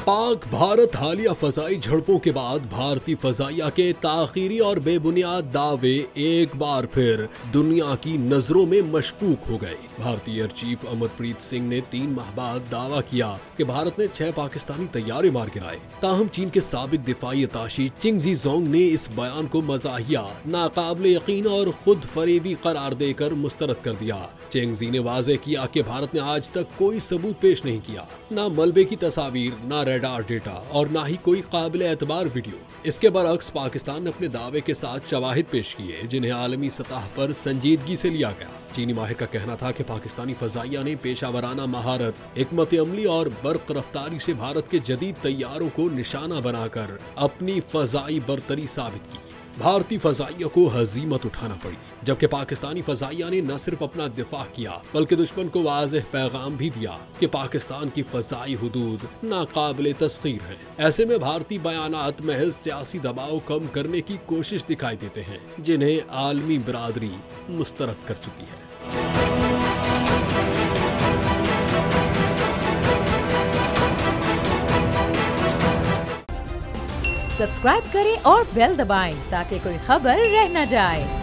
पाक भारत हालिया फजाई झड़पों के बाद भारतीय फजाइया के ताखीरी और बेबुनियाद दावे एक बार फिर दुनिया की नजरों में मशकूक हो गए। भारतीय एयर चीफ अमरप्रीत सिंह ने 3 माह बाद दावा किया कि भारत ने 6 पाकिस्तानी तैयारे मार गिराए। ताहम चीन के साबिक दिफाई अताशी चिंग ज़ीजोंग ने इस बयान को मज़ाहिया, नाकाबिले यकीन और खुद फरेबी करार देकर मुस्तरद कर दिया। चेंगजी ने वाज़ेह किया कि भारत ने आज तक कोई सबूत पेश नहीं किया, ना मलबे की तस्वीर, ना रेडार डेटा और ना ही कोई काबिल एतबार वीडियो। इसके बरअक्स पाकिस्तान ने अपने दावे के साथ शवाहिद पेश किए जिन्हें आलमी सतह पर संजीदगी से लिया गया। चीनी माहिर का कहना था कि पाकिस्तानी फजाइया ने पेशावराना महारत, हिकमत अमली और बर्क रफ्तारी से भारत के जदीद तैयारों को निशाना बनाकर अपनी फजाई बरतरी साबित की। भारतीय फजाइया को हजीमत उठाना पड़ी, जबकि पाकिस्तानी फजाइया ने न सिर्फ अपना दिफा किया बल्कि दुश्मन को वाज़ेह पैगाम भी दिया कि पाकिस्तान की फजाई हुदूद नाकाबिले तस्खीर हैं। ऐसे में भारतीय बयानात महज सियासी दबाव कम करने की कोशिश दिखाई देते हैं, जिन्हें आलमी बिरादरी मुस्तरद कर चुकी है। सब्सक्राइब करें और बेल दबाएं ताकि कोई खबर रह न जाए।